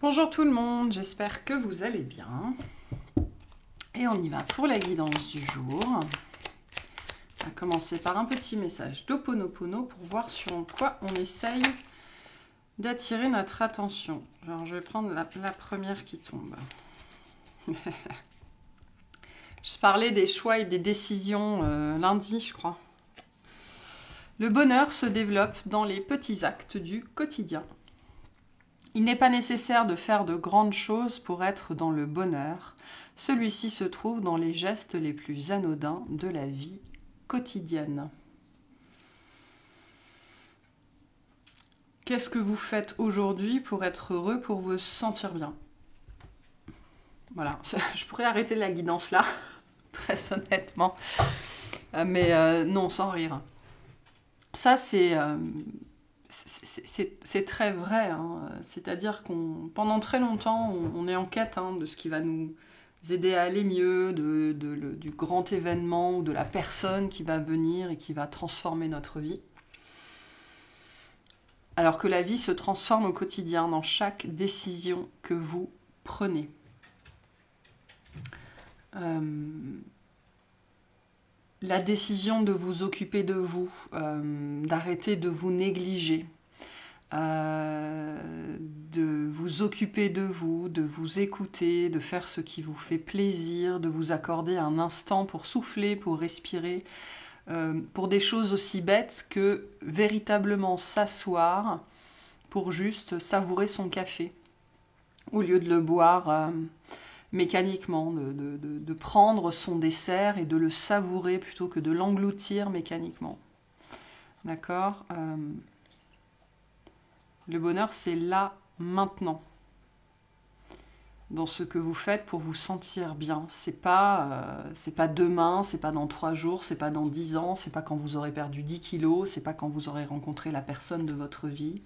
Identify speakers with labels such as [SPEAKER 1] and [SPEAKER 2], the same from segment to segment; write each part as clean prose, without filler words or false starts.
[SPEAKER 1] Bonjour tout le monde, j'espère que vous allez bien. Et on y va pour la guidance du jour. On va commencer par un petit message d'Ho'oponopono pour voir sur quoi on essaye d'attirer notre attention. Alors je vais prendre la première qui tombe. Je parlais des choix et des décisions lundi, je crois. Le bonheur se développe dans les petits actes du quotidien. Il n'est pas nécessaire de faire de grandes choses pour être dans le bonheur. Celui-ci se trouve dans les gestes les plus anodins de la vie quotidienne. Qu'est-ce que vous faites aujourd'hui pour être heureux, pour vous sentir bien? Voilà, je pourrais arrêter la guidance là, très honnêtement. Mais non, sans rire. Ça, c'est très vrai, hein. C'est-à-dire qu'on pendant très longtemps, on est en quête de ce qui va nous aider à aller mieux, du grand événement ou de la personne qui va venir et qui va transformer notre vie. Alors que la vie se transforme au quotidien dans chaque décision que vous prenez. La décision de vous occuper de vous, d'arrêter de vous négliger, de vous occuper de vous écouter, de faire ce qui vous fait plaisir, de vous accorder un instant pour souffler, pour respirer, pour des choses aussi bêtes que véritablement s'asseoir pour juste savourer son café, au lieu de le boire mécaniquement, de prendre son dessert et de le savourer plutôt que de l'engloutir mécaniquement. D'accord ? Le bonheur, c'est là, maintenant. Dans ce que vous faites pour vous sentir bien. C'est pas demain, c'est pas dans 3 jours, c'est pas dans 10 ans, c'est pas quand vous aurez perdu 10 kilos, c'est pas quand vous aurez rencontré la personne de votre vie,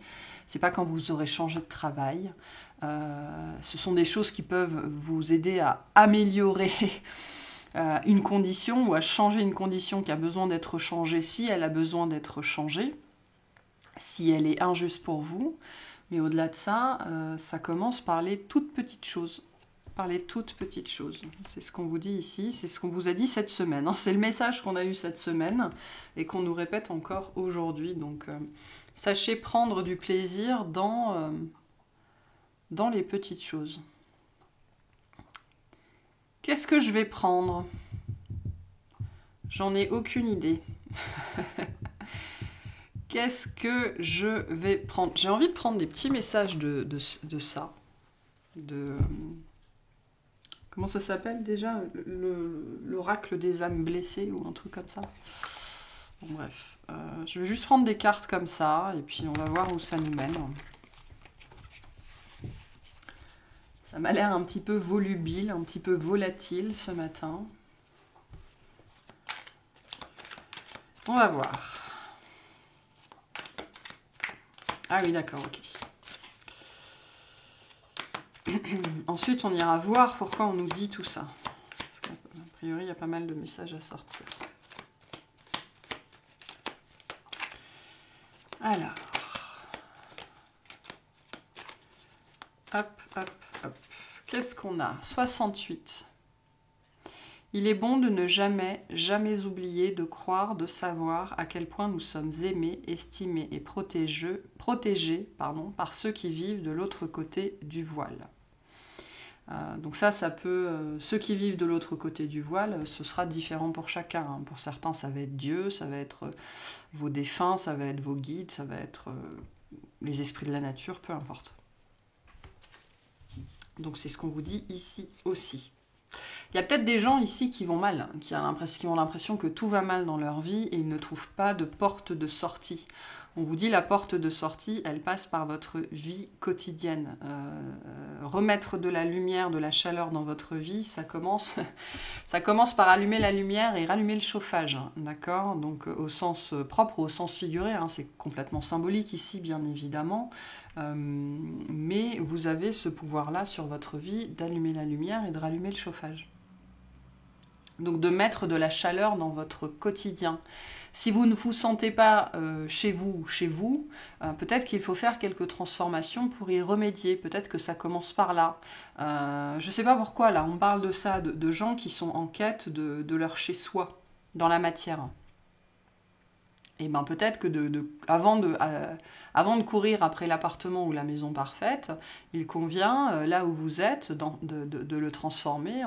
[SPEAKER 1] c'est pas quand vous aurez changé de travail. Ce sont des choses qui peuvent vous aider à améliorer une condition ou à changer une condition qui a besoin d'être changée si elle a besoin d'être changée, si elle est injuste pour vous. Mais au-delà de ça, ça commence par les toutes petites choses. Par les toutes petites choses. C'est ce qu'on vous dit ici, c'est ce qu'on vous a dit cette semaine. C'est le message qu'on a eu cette semaine et qu'on nous répète encore aujourd'hui. Donc, sachez prendre du plaisir dans les petites choses. Qu'est-ce que je vais prendre? J'en ai aucune idée. Qu'est-ce que je vais prendre? J'ai envie de prendre des petits messages de ça. Comment ça s'appelle déjà? L'oracle des âmes blessées ou un truc comme ça. Bon, bref. Je vais juste prendre des cartes comme ça et puis on va voir où ça nous mène. Ça m'a l'air un petit peu volubile, un petit peu volatile ce matin. On va voir. Ah oui, d'accord, ok. Ensuite, on ira voir pourquoi on nous dit tout ça. Parce qu'a priori, il y a pas mal de messages à sortir. Alors. Hop, hop, hop. Qu'est-ce qu'on a? 68. Il est bon de ne jamais, jamais oublier de croire, de savoir à quel point nous sommes aimés, estimés et protégés par ceux qui vivent de l'autre côté du voile. Donc ça peut... ceux qui vivent de l'autre côté du voile, ce sera différent pour chacun. Pour certains, ça va être Dieu, ça va être vos défunts, ça va être vos guides, ça va être les esprits de la nature, peu importe. Donc c'est ce qu'on vous dit ici aussi. Il y a peut-être des gens ici qui vont mal, qui ont l'impression que tout va mal dans leur vie et ils ne trouvent pas de porte de sortie. On vous dit la porte de sortie, elle passe par votre vie quotidienne. Remettre de la lumière, de la chaleur dans votre vie, ça commence par allumer la lumière et rallumer le chauffage, d'accord? Donc au sens propre ou au sens figuré, c'est complètement symbolique ici, bien évidemment. Mais vous avez ce pouvoir-là sur votre vie d'allumer la lumière et de rallumer le chauffage. Donc de mettre de la chaleur dans votre quotidien. Si vous ne vous sentez pas chez vous, peut-être qu'il faut faire quelques transformations pour y remédier. Peut-être que ça commence par là. Je ne sais pas pourquoi, là, on parle de ça, de gens qui sont en quête de leur chez-soi, dans la matière. Et bien peut-être que avant de courir après l'appartement ou la maison parfaite, il convient, là où vous êtes, de le transformer,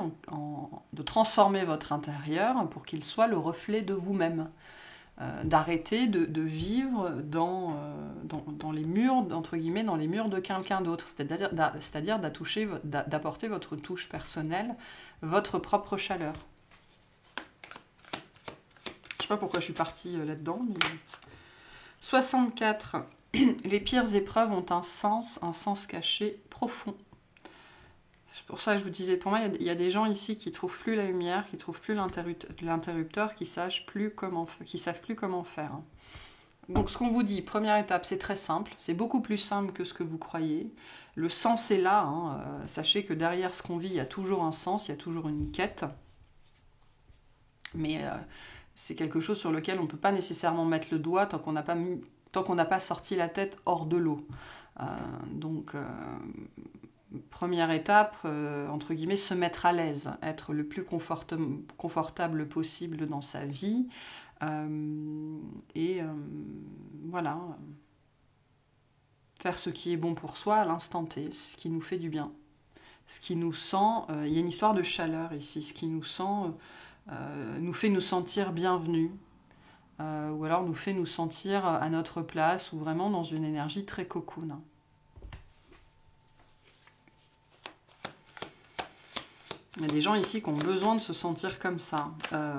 [SPEAKER 1] de transformer votre intérieur pour qu'il soit le reflet de vous-même. D'arrêter de vivre dans les murs, entre guillemets, dans les murs de quelqu'un d'autre. C'est-à-dire d'apporter votre touche personnelle, votre propre chaleur. Je sais pas pourquoi je suis partie là-dedans. Mais... 64. Les pires épreuves ont un sens caché profond. C'est pour ça que je vous disais, pour moi, il y a des gens ici qui trouvent plus la lumière, qui trouvent plus l'interrupteur, qui savent plus comment faire. Donc ce qu'on vous dit, première étape, c'est très simple, c'est beaucoup plus simple que ce que vous croyez. Le sens est là, sachez que derrière ce qu'on vit, il y a toujours un sens, il y a toujours une quête. Mais c'est quelque chose sur lequel on ne peut pas nécessairement mettre le doigt tant qu'on n'a pas sorti la tête hors de l'eau. Première étape, entre guillemets, se mettre à l'aise, être le plus confortable possible dans sa vie. Voilà. Faire ce qui est bon pour soi à l'instant T, ce qui nous fait du bien. Ce qui nous sent... il y a une histoire de chaleur ici. Ce qui nous sent... nous fait nous sentir bienvenus. Ou alors nous fait nous sentir à notre place ou vraiment dans une énergie très cocoon. Il y a des gens ici qui ont besoin de se sentir comme ça,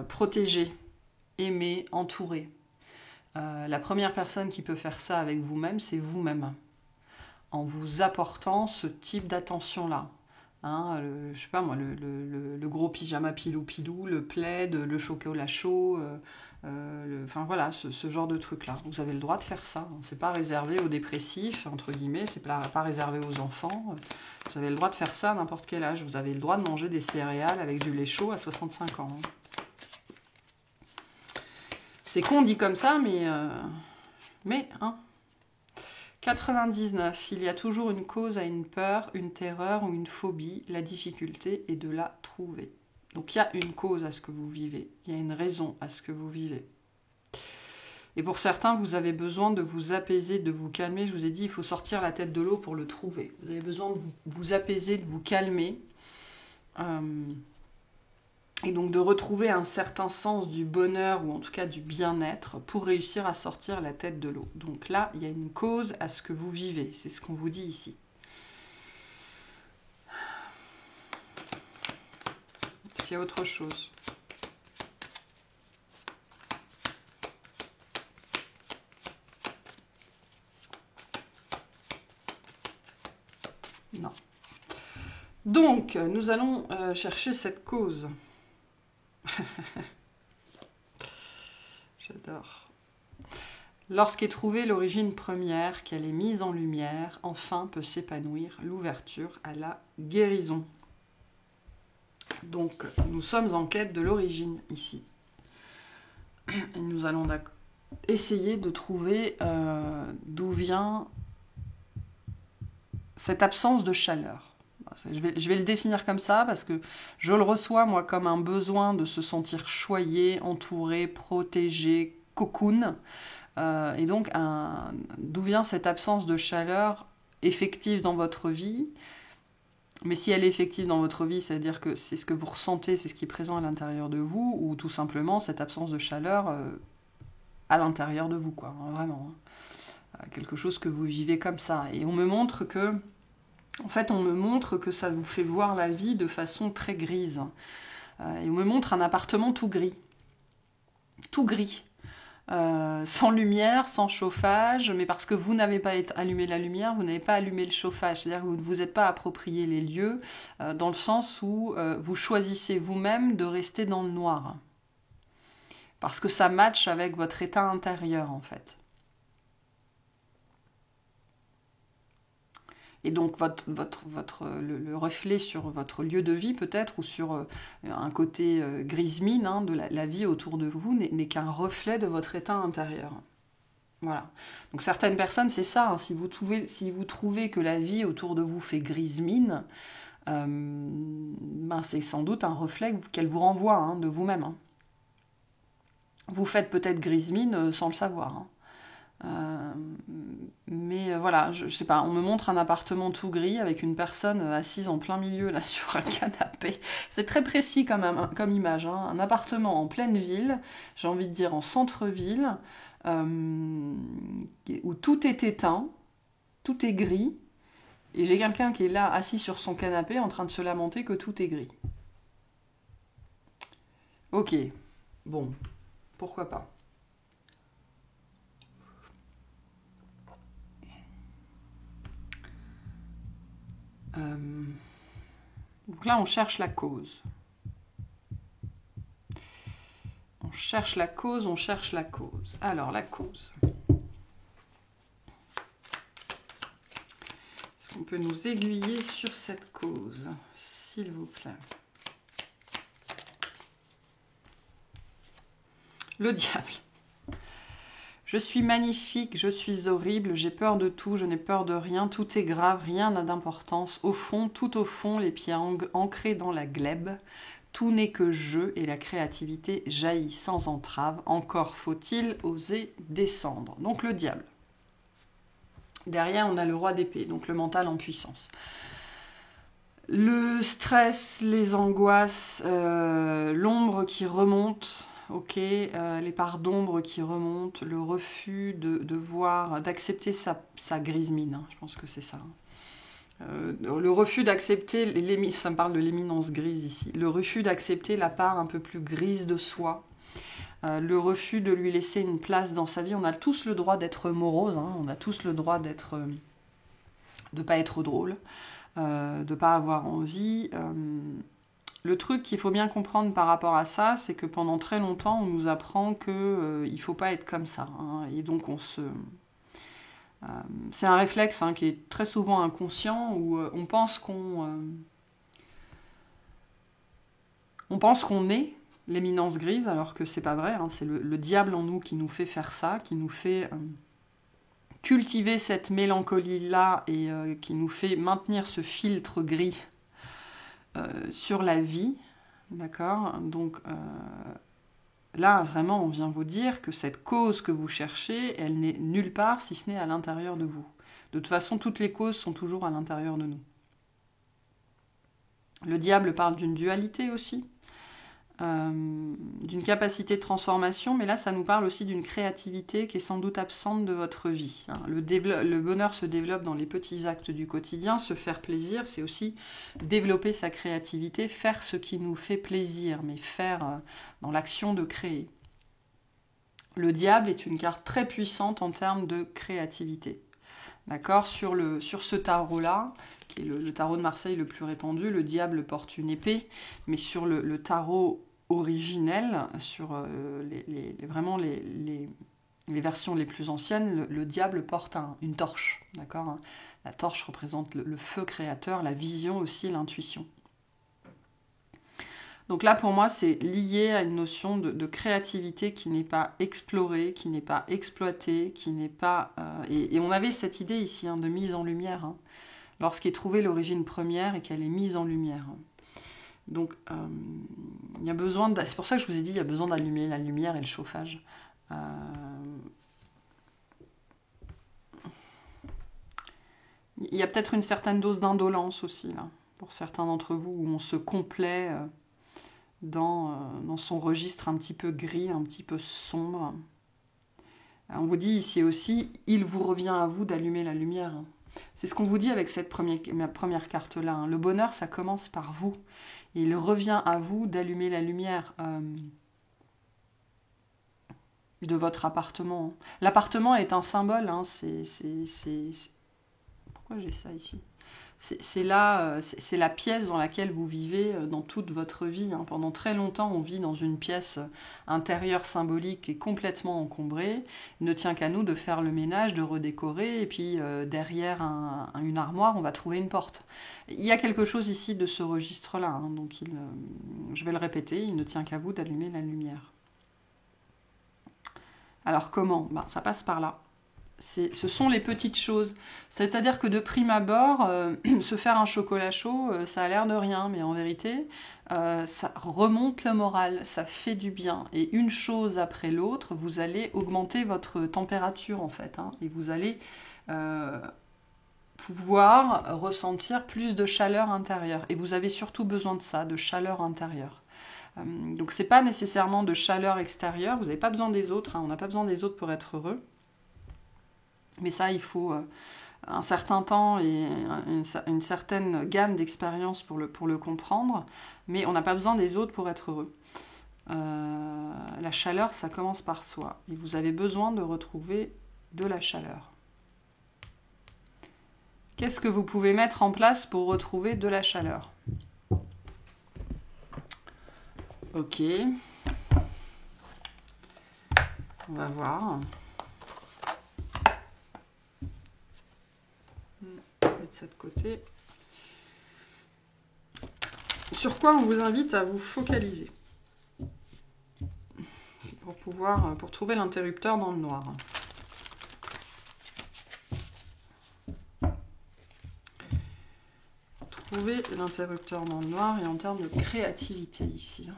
[SPEAKER 1] protégés, aimés, entourés. La première personne qui peut faire ça avec vous-même, c'est vous-même, en vous apportant ce type d'attention-là. Je sais pas moi, le gros pyjama pilou-pilou, le plaid, le chocolat chaud, enfin voilà, ce genre de truc-là. Vous avez le droit de faire ça. C'est pas réservé aux dépressifs, entre guillemets, c'est pas réservé aux enfants. Vous avez le droit de faire ça à n'importe quel âge. Vous avez le droit de manger des céréales avec du lait chaud à 65 ans. C'est con dit comme ça, mais 99. Il y a toujours une cause à une peur, une terreur ou une phobie. La difficulté est de la trouver. Donc il y a une cause à ce que vous vivez. Il y a une raison à ce que vous vivez. Et pour certains, vous avez besoin de vous apaiser, de vous calmer. Je vous ai dit, il faut sortir la tête de l'eau pour le trouver. Vous avez besoin de vous apaiser, de vous calmer. Et donc de retrouver un certain sens du bonheur ou en tout cas du bien-être pour réussir à sortir la tête de l'eau. Donc là, il y a une cause à ce que vous vivez. C'est ce qu'on vous dit ici. S'il y a autre chose. Non. Donc, nous allons chercher cette cause. J'adore. Lorsqu'est trouvée l'origine première, qu'elle est mise en lumière, enfin peut s'épanouir l'ouverture à la guérison. Donc, nous sommes en quête de l'origine ici. Et nous allons essayer de trouver d'où vient cette absence de chaleur. Je vais le définir comme ça parce que je le reçois, moi, comme un besoin de se sentir choyé, entouré, protégé, cocoon. Et donc, d'où vient cette absence de chaleur effective dans votre vie? Mais si elle est effective dans votre vie, c'est-à-dire que c'est ce que vous ressentez, c'est ce qui est présent à l'intérieur de vous, ou tout simplement cette absence de chaleur à l'intérieur de vous, quoi, vraiment. Quelque chose que vous vivez comme ça. Et on me montre que ça vous fait voir la vie de façon très grise. Et on me montre un appartement tout gris. Tout gris. Sans lumière, sans chauffage, mais parce que vous n'avez pas allumé la lumière, vous n'avez pas allumé le chauffage. C'est-à-dire que vous ne vous êtes pas approprié les lieux, dans le sens où vous choisissez vous-même de rester dans le noir. Parce que ça matche avec votre état intérieur, en fait. Et donc le reflet sur votre lieu de vie peut-être, ou sur un côté grise mine hein, de la vie autour de vous, n'est qu'un reflet de votre état intérieur. Voilà. Donc certaines personnes, c'est ça, hein, si vous trouvez que la vie autour de vous fait grise mine, ben c'est sans doute un reflet qu'elle vous renvoie hein, de vous-même. Hein. Vous faites peut-être grise mine sans le savoir. Hein. Mais voilà, je sais pas, on me montre un appartement tout gris avec une personne assise en plein milieu là sur un canapé. C'est très précis comme image, hein. Un appartement en pleine ville, j'ai envie de dire en centre-ville, où tout est éteint, tout est gris, et j'ai quelqu'un qui est là assis sur son canapé en train de se lamenter que tout est gris. Ok, bon, pourquoi pas. Donc là, on cherche la cause. On cherche la cause, on cherche la cause. Alors, la cause. Est-ce qu'on peut nous aiguiller sur cette cause, s'il vous plaît? Le diable. Je suis magnifique, je suis horrible, j'ai peur de tout, je n'ai peur de rien, tout est grave, rien n'a d'importance. Au fond, tout au fond, les pieds ancrés dans la glèbe, tout n'est que jeu et la créativité jaillit sans entrave. Encore faut-il oser descendre. Donc le diable. Derrière, on a le roi d'épée, donc le mental en puissance. Le stress, les angoisses, l'ombre qui remonte... Ok, les parts d'ombre qui remontent, le refus d'accepter sa grise mine, hein, je pense que c'est ça. Le refus d'accepter, ça me parle de l'éminence grise ici, le refus d'accepter la part un peu plus grise de soi, le refus de lui laisser une place dans sa vie. On a tous le droit d'être morose, hein, on a tous le droit de pas être drôle, de pas avoir envie... Le truc qu'il faut bien comprendre par rapport à ça, c'est que pendant très longtemps, on nous apprend qu'il ne faut pas être comme ça. Hein, et donc, c'est un réflexe hein, qui est très souvent inconscient, où on pense qu'on est l'éminence grise, alors que c'est pas vrai. Hein, c'est le diable en nous qui nous fait faire ça, qui nous fait cultiver cette mélancolie-là et qui nous fait maintenir ce filtre gris sur la vie, d'accord? Donc là, vraiment, on vient vous dire que cette cause que vous cherchez, elle n'est nulle part si ce n'est à l'intérieur de vous. De toute façon, toutes les causes sont toujours à l'intérieur de nous. Le diable parle d'une dualité aussi, d'une capacité de transformation, mais là, ça nous parle aussi d'une créativité qui est sans doute absente de votre vie. Le bonheur se développe dans les petits actes du quotidien. Se faire plaisir, c'est aussi développer sa créativité, faire ce qui nous fait plaisir, mais faire dans l'action de créer. Le diable est une carte très puissante en termes de créativité. D'accord ? Sur ce tarot-là, qui est le tarot de Marseille le plus répandu, le diable porte une épée, mais sur le tarot originel, sur vraiment les versions les plus anciennes, le diable porte une torche. D'accord ? La torche représente le feu créateur, la vision aussi, l'intuition. Donc là, pour moi, c'est lié à une notion de créativité qui n'est pas explorée, qui n'est pas exploitée, qui n'est pas... et on avait cette idée ici de mise en lumière, hein, lorsqu'est trouvée l'origine première et qu'elle est mise en lumière. Donc, il y a besoin... C'est pour ça que je vous ai dit, il y a besoin d'allumer la lumière et le chauffage. Il y a peut-être une certaine dose d'indolence aussi, là, pour certains d'entre vous, où on se complaît... dans son registre un petit peu gris, un petit peu sombre. On vous dit ici aussi, il vous revient à vous d'allumer la lumière. C'est ce qu'on vous dit avec ma première carte-là. Hein. Le bonheur, ça commence par vous. Et il revient à vous d'allumer la lumière de votre appartement. L'appartement est un symbole. Hein. Pourquoi j'ai ça ici? C'est là, c'est la pièce dans laquelle vous vivez dans toute votre vie. Hein. Pendant très longtemps, on vit dans une pièce intérieure symbolique qui est complètement encombrée. Il ne tient qu'à nous de faire le ménage, de redécorer, et puis derrière une armoire, on va trouver une porte. Il y a quelque chose ici de ce registre-là, hein, donc je vais le répéter, il ne tient qu'à vous d'allumer la lumière. Alors comment? Ça passe par là. Ce sont les petites choses. C'est-à-dire que de prime abord, se faire un chocolat chaud, ça a l'air de rien, mais en vérité, ça remonte le moral, ça fait du bien. Et une chose après l'autre, vous allez augmenter votre température, en fait. Hein, et vous allez pouvoir ressentir plus de chaleur intérieure. Et vous avez surtout besoin de ça, de chaleur intérieure. Donc c'est pas nécessairement de chaleur extérieure, vous n'avez pas besoin des autres, hein, on n'a pas besoin des autres pour être heureux. Mais ça, il faut un certain temps et une certaine gamme d'expériences pour le comprendre. Mais on n'a pas besoin des autres pour être heureux. La chaleur, ça commence par soi. Et vous avez besoin de retrouver de la chaleur. Qu'est-ce que vous pouvez mettre en place pour retrouver de la chaleur? Ok. On va voir. Mettre ça de côté. Sur quoi on vous invite à vous focaliser pour trouver l'interrupteur dans le noir. Trouver l'interrupteur dans le noir et en termes de créativité ici.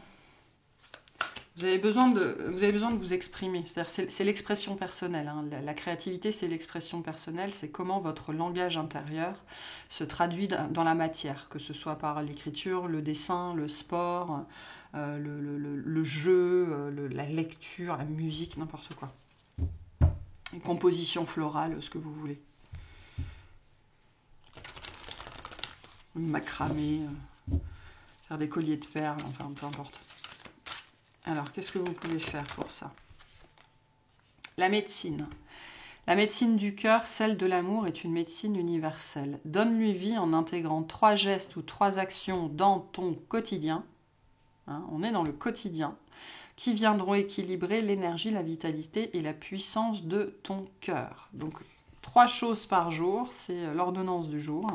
[SPEAKER 1] Vous avez besoin de vous exprimer, c'est-à-dire c'est l'expression personnelle. Hein. La créativité, c'est l'expression personnelle, c'est comment votre langage intérieur se traduit dans la matière, que ce soit par l'écriture, le dessin, le sport, le jeu, la lecture, la musique, n'importe quoi. Une composition florale, ce que vous voulez. Une macramé, faire des colliers de perles, enfin peu importe. Alors, qu'est-ce que vous pouvez faire pour ça? La médecine. La médecine du cœur, celle de l'amour, est une médecine universelle. Donne-lui vie en intégrant 3 gestes ou 3 actions dans ton quotidien. Hein, on est dans le quotidien. Qui viendront équilibrer l'énergie, la vitalité et la puissance de ton cœur. Donc, 3 choses par jour, c'est l'ordonnance du jour.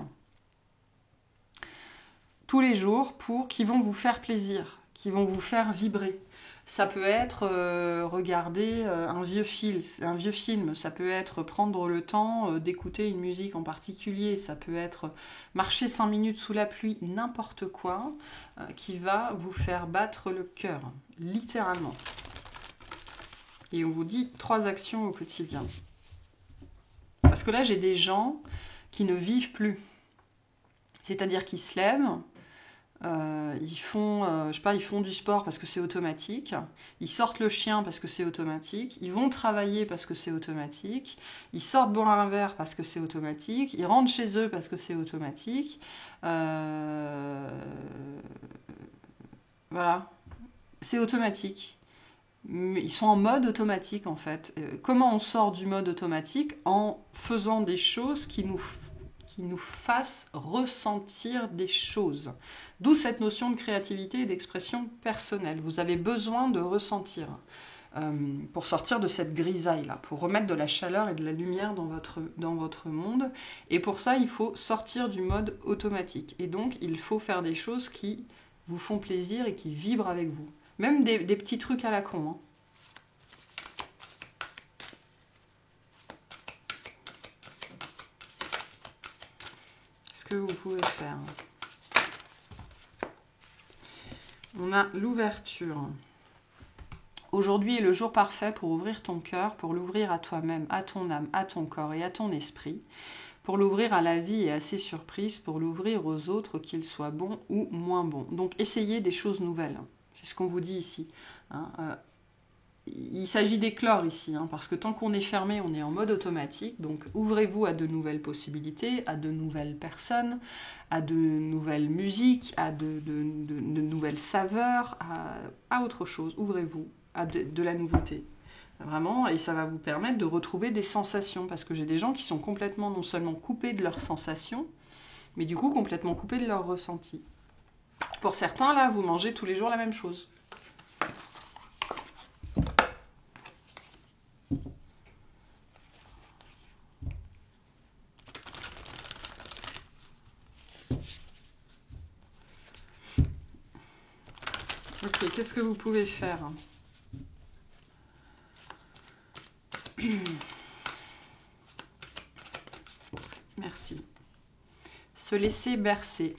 [SPEAKER 1] Tous les jours, qui vont vous faire plaisir, qui vont vous faire vibrer. Ça peut être regarder un vieux film, ça peut être prendre le temps d'écouter une musique en particulier, ça peut être marcher 5 minutes sous la pluie, n'importe quoi qui va vous faire battre le cœur, littéralement. Et on vous dit 3 actions au quotidien. Parce que là, j'ai des gens qui ne vivent plus. C'est-à-dire qu'ils se lèvent, ils font du sport parce que c'est automatique, ils sortent le chien parce que c'est automatique, ils vont travailler parce que c'est automatique, ils sortent boire un verre parce que c'est automatique, ils rentrent chez eux parce que c'est automatique. Voilà, c'est automatique. Mais ils sont en mode automatique en fait. Comment on sort du mode automatique? En faisant des choses qui nous fassent ressentir des choses. D'où cette notion de créativité et d'expression personnelle. Vous avez besoin de ressentir pour sortir de cette grisaille-là, pour remettre de la chaleur et de la lumière dans votre monde. Et pour ça, il faut sortir du mode automatique. Et donc, il faut faire des choses qui vous font plaisir et qui vibrent avec vous. Même des petits trucs à la con. Hein. Que vous pouvez faire. On a l'ouverture. Aujourd'hui est le jour parfait pour ouvrir ton cœur, pour l'ouvrir à toi-même, à ton âme, à ton corps et à ton esprit, pour l'ouvrir à la vie et à ses surprises, pour l'ouvrir aux autres, qu'ils soient bons ou moins bons. Donc essayez des choses nouvelles. C'est ce qu'on vous dit ici. Hein. Il s'agit d'éclore ici, hein, parce que tant qu'on est fermé, on est en mode automatique. Donc ouvrez-vous à de nouvelles possibilités, à de nouvelles personnes, à de nouvelles musiques, à de nouvelles saveurs, à autre chose. Ouvrez-vous à de la nouveauté. Vraiment, et ça va vous permettre de retrouver des sensations, parce que j'ai des gens qui sont complètement non seulement coupés de leurs sensations, mais du coup complètement coupés de leurs ressentis. Pour certains, là, vous mangez tous les jours la même chose. Ok, qu'est-ce que vous pouvez faire? Merci. Se laisser bercer.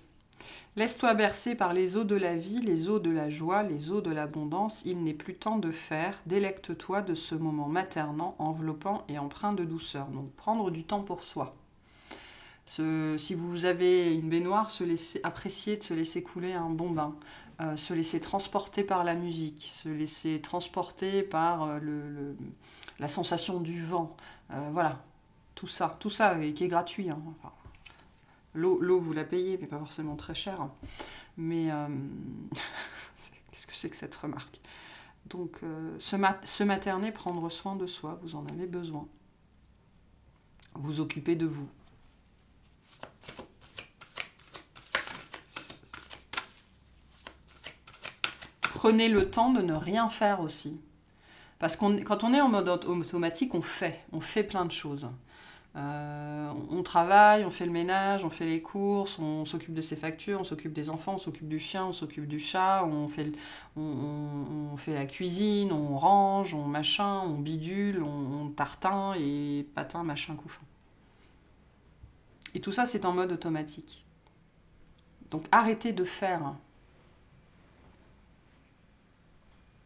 [SPEAKER 1] Laisse-toi bercer par les eaux de la vie, les eaux de la joie, les eaux de l'abondance. Il n'est plus temps de faire. Délecte-toi de ce moment maternant, enveloppant et empreint de douceur. Donc, prendre du temps pour soi. Si vous avez une baignoire, apprécier de se laisser couler un bon bain. Se laisser transporter par la musique, se laisser transporter par la sensation du vent. Voilà, tout ça qui est gratuit. Hein. Enfin, l'eau, vous la payez, mais pas forcément très cher. Mais qu'est-ce que c'est que cette remarque? Donc, se materner, prendre soin de soi, vous en avez besoin. Vous occuper de vous. Prenez le temps de ne rien faire aussi. Parce que quand on est en mode automatique, on fait plein de choses. On travaille, on fait le ménage, on fait les courses, on s'occupe de ses factures, on s'occupe des enfants, on s'occupe du chien, on s'occupe du chat, on fait la cuisine, on range, on machin, on bidule, on tartin et patin, machin, couffin. Et tout ça, c'est en mode automatique. Donc arrêtez de faire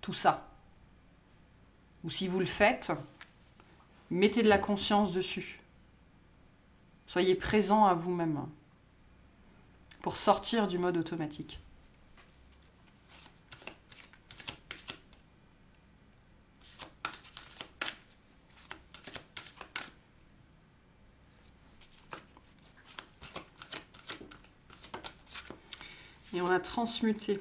[SPEAKER 1] tout ça. Ou si vous le faites, mettez de la conscience dessus. Soyez présent à vous-même pour sortir du mode automatique. Et on a transmuté.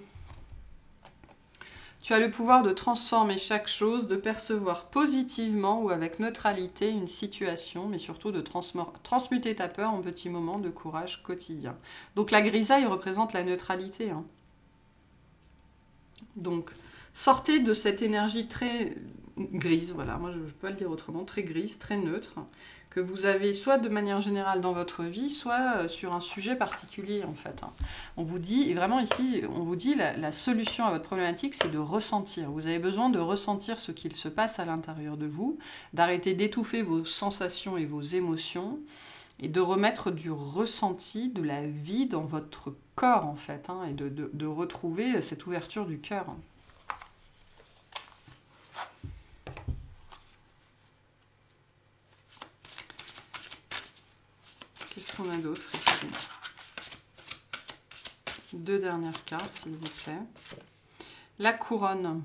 [SPEAKER 1] Tu as le pouvoir de transformer chaque chose, de percevoir positivement ou avec neutralité une situation, mais surtout de transmuter ta peur en petits moments de courage quotidien. Donc la grisaille représente la neutralité. Hein. Donc sortez de cette énergie très grise, voilà, moi je ne peux pas le dire autrement, très grise, très neutre, que vous avez soit de manière générale dans votre vie, soit sur un sujet particulier en fait. On vous dit, et vraiment ici, on vous dit la solution à votre problématique, c'est de ressentir. Vous avez besoin de ressentir ce qu'il se passe à l'intérieur de vous, d'arrêter d'étouffer vos sensations et vos émotions, et de remettre du ressenti, de la vie dans votre corps en fait, hein, et de retrouver cette ouverture du cœur. Qu'est-ce qu'on a d'autre ici? 2 dernières cartes, s'il vous plaît. La couronne.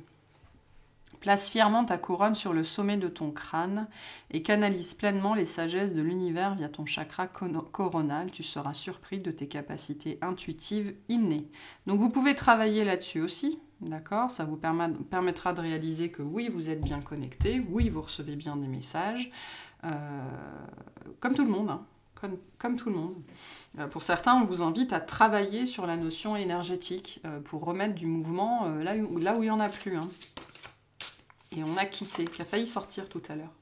[SPEAKER 1] Place fièrement ta couronne sur le sommet de ton crâne et canalise pleinement les sagesses de l'univers via ton chakra coronal. Tu seras surpris de tes capacités intuitives innées. Donc vous pouvez travailler là-dessus aussi, d'accord? Ça vous permettra de réaliser que oui, vous êtes bien connecté, oui, vous recevez bien des messages, comme tout le monde, hein. Comme tout le monde. Pour certains, on vous invite à travailler sur la notion énergétique pour remettre du mouvement là où il n'y en a plus. Hein. Et on a quitté, qui a failli sortir tout à l'heure.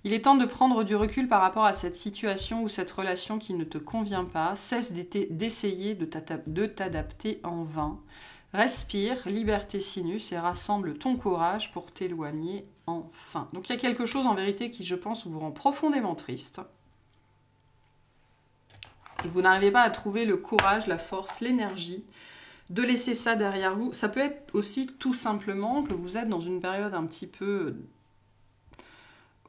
[SPEAKER 1] Il est temps de prendre du recul par rapport à cette situation ou cette relation qui ne te convient pas. Cesse d'essayer de t'adapter en vain. Respire, libère tes sinus et rassemble ton courage pour t'éloigner enfin. Donc il y a quelque chose en vérité qui, je pense, vous rend profondément triste. Et vous n'arrivez pas à trouver le courage, la force, l'énergie de laisser ça derrière vous. Ça peut être aussi tout simplement que vous êtes dans une période un petit peu,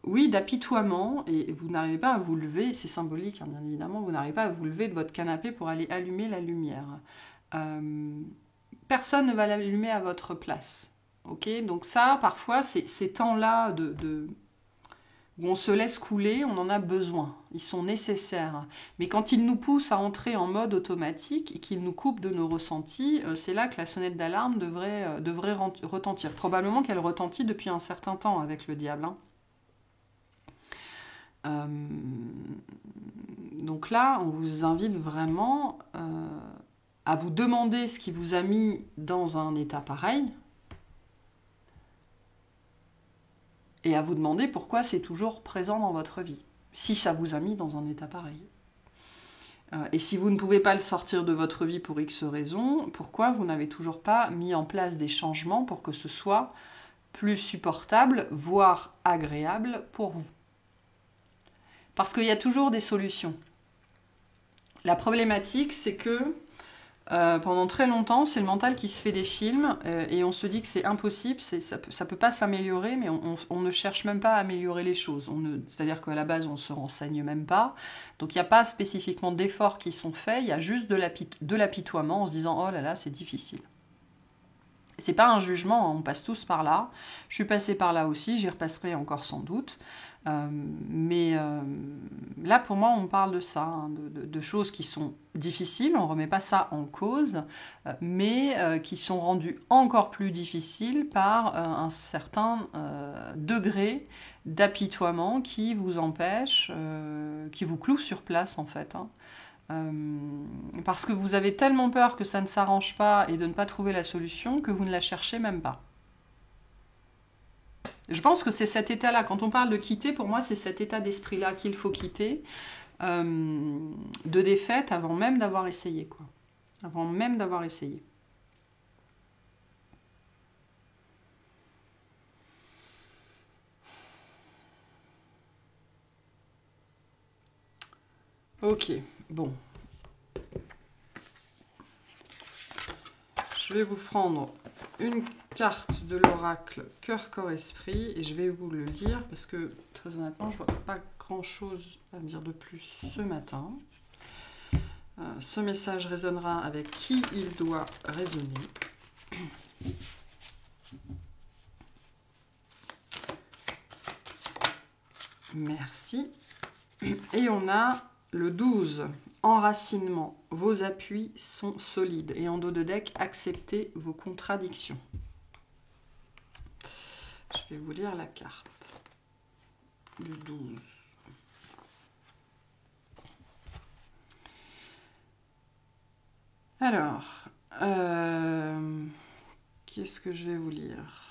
[SPEAKER 1] oui, d'apitoiement, et vous n'arrivez pas à vous lever, c'est symbolique hein, bien évidemment, vous n'arrivez pas à vous lever de votre canapé pour aller allumer la lumière. Personne ne va l'allumer à votre place. Ok, donc ça, parfois, ces temps-là où on se laisse couler, on en a besoin. Ils sont nécessaires. Mais quand ils nous poussent à entrer en mode automatique et qu'ils nous coupent de nos ressentis, c'est là que la sonnette d'alarme devrait retentir. Probablement qu'elle retentit depuis un certain temps avec le diable. Hein. Donc là, on vous invite vraiment à vous demander ce qui vous a mis dans un état pareil et à vous demander pourquoi c'est toujours présent dans votre vie, si ça vous a mis dans un état pareil. Et si vous ne pouvez pas le sortir de votre vie pour X raisons, pourquoi vous n'avez toujours pas mis en place des changements pour que ce soit plus supportable, voire agréable pour vous? Parce qu'il y a toujours des solutions. La problématique, c'est que pendant très longtemps, c'est le mental qui se fait des films et on se dit que c'est impossible, ça peut pas s'améliorer, mais on ne cherche même pas à améliorer les choses. C'est-à-dire qu'à la base, on se renseigne même pas. Donc il n'y a pas spécifiquement d'efforts qui sont faits, il y a juste de l'apitoiement en se disant « Oh là là, c'est difficile ». C'est pas un jugement, on passe tous par là. Je suis passée par là aussi, j'y repasserai encore sans doute. Mais là, pour moi, on parle de ça, hein, de choses qui sont difficiles, on ne remet pas ça en cause, mais qui sont rendues encore plus difficiles par un certain degré d'apitoiement qui vous empêche, qui vous cloue sur place, en fait. Hein. Parce que vous avez tellement peur que ça ne s'arrange pas et de ne pas trouver la solution que vous ne la cherchez même pas. Je pense que c'est cet état-là. Quand on parle de quitter, pour moi, c'est cet état d'esprit-là qu'il faut quitter, de défaite avant même d'avoir essayé, quoi. Avant même d'avoir essayé. Ok, bon. Je vais vous prendre une carte de l'oracle cœur, corps, esprit et je vais vous le lire parce que très honnêtement je vois pas grand chose à dire de plus ce matin. Ce message résonnera avec qui il doit résonner. Merci. Et on a le 12. Enracinement. Vos appuis sont solides. Et en dos de deck, acceptez vos contradictions. Je vais vous lire la carte du 12. Alors, qu'est-ce que je vais vous lire ?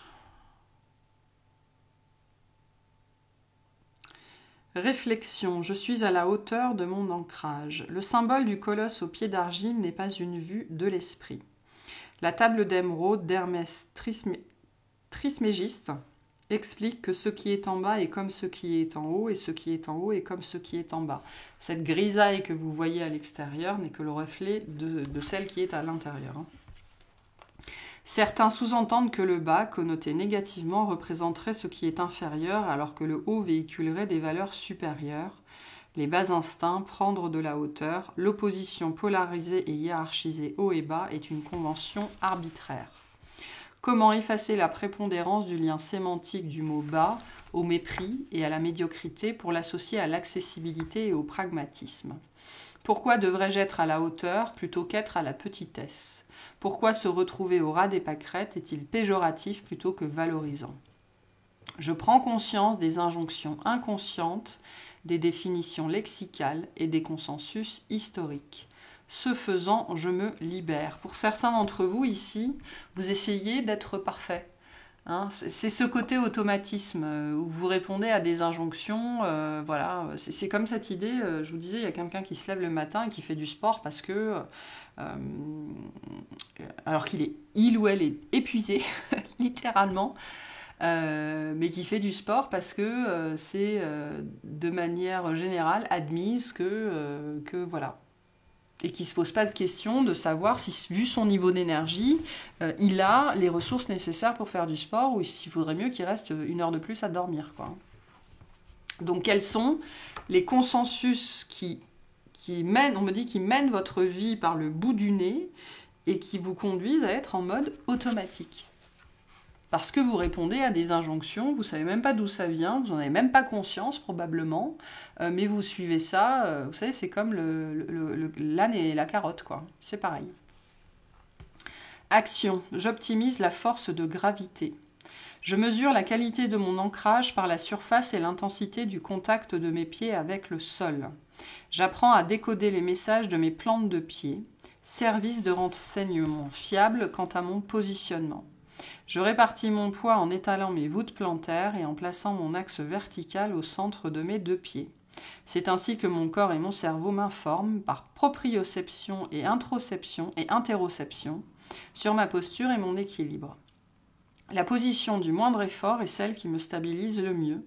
[SPEAKER 1] Réflexion, je suis à la hauteur de mon ancrage. Le symbole du colosse au pied d'argile n'est pas une vue de l'esprit. La table d'émeraude d'Hermès Trismégiste explique que ce qui est en bas est comme ce qui est en haut, et ce qui est en haut est comme ce qui est en bas. Cette grisaille que vous voyez à l'extérieur n'est que le reflet de celle qui est à l'intérieur. Certains sous-entendent que le bas, connoté négativement, représenterait ce qui est inférieur, alors que le haut véhiculerait des valeurs supérieures. Les bas instincts, prendre de la hauteur, l'opposition polarisée et hiérarchisée haut et bas est une convention arbitraire. Comment effacer la prépondérance du lien sémantique du mot bas au mépris et à la médiocrité pour l'associer à l'accessibilité et au pragmatisme ? Pourquoi devrais-je être à la hauteur plutôt qu'être à la petitesse ? Pourquoi se retrouver au ras des pâquerettes est-il péjoratif plutôt que valorisant ? Je prends conscience des injonctions inconscientes, des définitions lexicales et des consensus historiques. Ce faisant, je me libère. Pour certains d'entre vous ici, vous essayez d'être parfait. Hein, c'est ce côté automatisme où vous répondez à des injonctions. Voilà, c'est comme cette idée, je vous disais, il y a quelqu'un qui se lève le matin et qui fait du sport parce que, alors il ou elle est épuisé, littéralement, mais qui fait du sport parce que c'est de manière générale admise que voilà. Et qui ne se pose pas de question de savoir si, vu son niveau d'énergie, il a les ressources nécessaires pour faire du sport ou s'il faudrait mieux qu'il reste 1 heure de plus à dormir, quoi. Donc, quels sont les consensus qui mènent, on me dit, qui mènent votre vie par le bout du nez et qui vous conduisent à être en mode automatique ? Parce que vous répondez à des injonctions, vous ne savez même pas d'où ça vient, vous n'en avez même pas conscience probablement, mais vous suivez ça, vous savez, c'est comme l'âne et la carotte, quoi. C'est pareil. Action. J'optimise la force de gravité. Je mesure la qualité de mon ancrage par la surface et l'intensité du contact de mes pieds avec le sol. J'apprends à décoder les messages de mes plantes de pied. Service de renseignement fiable quant à mon positionnement. Je répartis mon poids en étalant mes voûtes plantaires et en plaçant mon axe vertical au centre de mes deux pieds. C'est ainsi que mon corps et mon cerveau m'informent par proprioception et introception et interoception sur ma posture et mon équilibre. La position du moindre effort est celle qui me stabilise le mieux.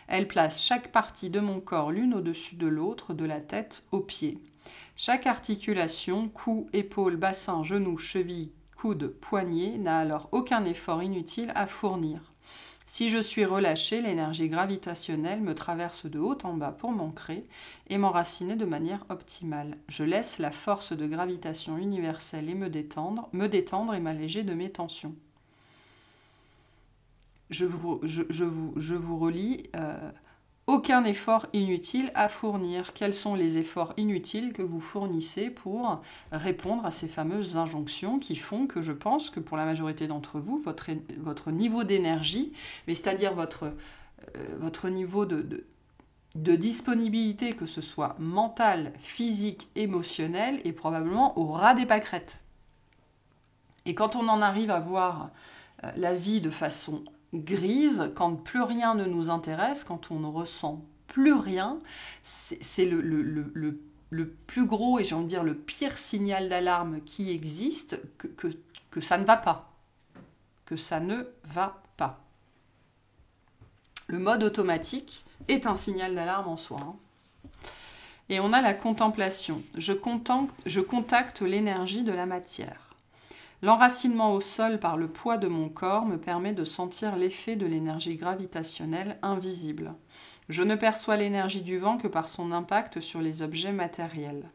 [SPEAKER 1] Elle place chaque partie de mon corps l'une au-dessus de l'autre, de la tête aux pieds. Chaque articulation, cou, épaule, bassin, genou, cheville, coude, poignet, n'a alors aucun effort inutile à fournir. Si je suis relâché, l'énergie gravitationnelle me traverse de haut en bas pour m'ancrer et m'enraciner de manière optimale. Je laisse la force de gravitation universelle et me détendre et m'alléger de mes tensions. Je vous relis. Aucun effort inutile à fournir. Quels sont les efforts inutiles que vous fournissez pour répondre à ces fameuses injonctions qui font que je pense que pour la majorité d'entre vous, votre niveau d'énergie, mais c'est-à-dire votre niveau de disponibilité, que ce soit mentale, physique, émotionnelle, est probablement au ras des pâquerettes. Et quand on en arrive à voir la vie de façon grise, quand plus rien ne nous intéresse, quand on ne ressent plus rien, c'est le plus gros et j'ai envie de dire le pire signal d'alarme qui existe, que ça ne va pas. Que ça ne va pas. Le mode automatique est un signal d'alarme en soi. Et on a la contemplation. Je contacte l'énergie de la matière. L'enracinement au sol par le poids de mon corps me permet de sentir l'effet de l'énergie gravitationnelle invisible. Je ne perçois l'énergie du vent que par son impact sur les objets matériels.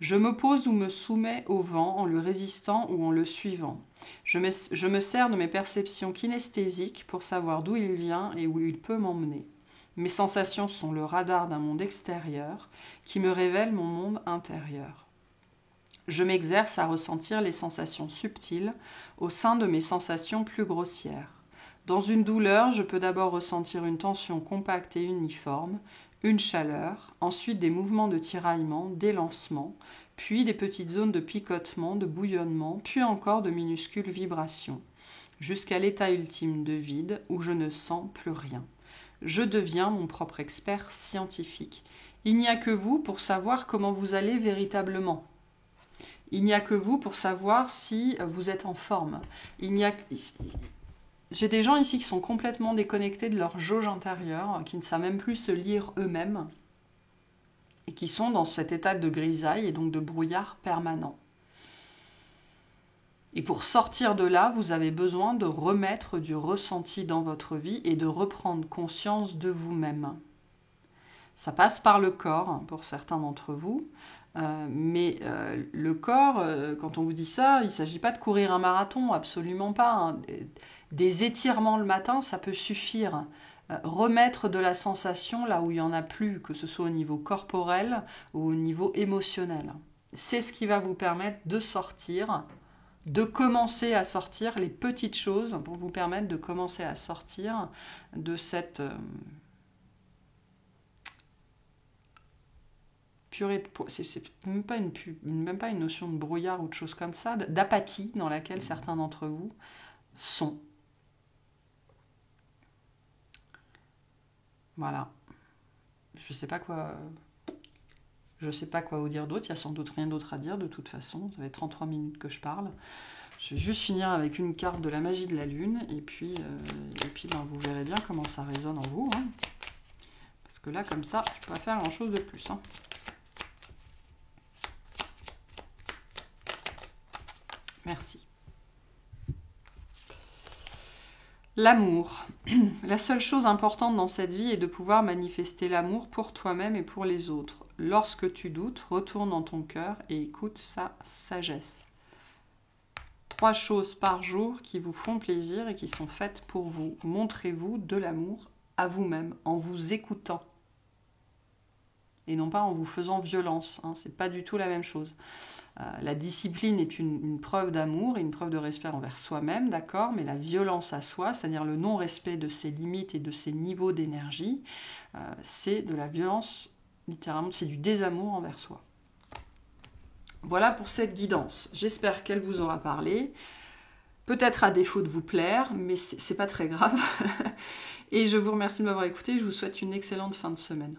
[SPEAKER 1] Je m'oppose ou me soumets au vent en le résistant ou en le suivant. Je me sers de mes perceptions kinesthésiques pour savoir d'où il vient et où il peut m'emmener. Mes sensations sont le radar d'un monde extérieur qui me révèle mon monde intérieur. Je m'exerce à ressentir les sensations subtiles au sein de mes sensations plus grossières. Dans une douleur, je peux d'abord ressentir une tension compacte et uniforme, une chaleur, ensuite des mouvements de tiraillement, d'élancement, puis des petites zones de picotement, de bouillonnement, puis encore de minuscules vibrations, jusqu'à l'état ultime de vide où je ne sens plus rien. Je deviens mon propre expert scientifique. Il n'y a que vous pour savoir comment vous allez véritablement. Il n'y a que vous pour savoir si vous êtes en forme. J'ai des gens ici qui sont complètement déconnectés de leur jauge intérieure, qui ne savent même plus se lire eux-mêmes, et qui sont dans cet état de grisaille et donc de brouillard permanent. Et pour sortir de là, vous avez besoin de remettre du ressenti dans votre vie et de reprendre conscience de vous-même. Ça passe par le corps, pour certains d'entre vous, mais le corps, quand on vous dit ça, il ne s'agit pas de courir un marathon, absolument pas. Des étirements le matin, ça peut suffire. Remettre de la sensation là où il n'y en a plus, que ce soit au niveau corporel ou au niveau émotionnel. C'est ce qui va vous permettre de sortir, de commencer à sortir les petites choses pour vous permettre de commencer à sortir de cette purée de poids. C'est même pas une notion de brouillard ou de choses comme ça, d'apathie dans laquelle certains d'entre vous sont. Voilà. Je sais pas quoi vous dire d'autre. Il y a sans doute rien d'autre à dire de toute façon. Ça fait 33 minutes que je parle. Je vais juste finir avec une carte de la magie de la lune et puis vous verrez bien comment ça résonne en vous. Hein. Parce que là, comme ça, je ne peux pas faire grand-chose de plus. Hein. Merci. L'amour. La seule chose importante dans cette vie est de pouvoir manifester l'amour pour toi-même et pour les autres. Lorsque tu doutes, retourne dans ton cœur et écoute sa sagesse. 3 choses par jour qui vous font plaisir et qui sont faites pour vous. Montrez-vous de l'amour à vous-même en vous écoutant. Et non pas en vous faisant violence. Hein, c'est pas du tout la même chose. La discipline est une preuve d'amour et une preuve de respect envers soi-même, d'accord, mais la violence à soi, c'est-à-dire le non-respect de ses limites et de ses niveaux d'énergie, c'est de la violence, littéralement, c'est du désamour envers soi. Voilà pour cette guidance. J'espère qu'elle vous aura parlé. Peut-être à défaut de vous plaire, mais c'est pas très grave. Et je vous remercie de m'avoir écouté. Je vous souhaite une excellente fin de semaine.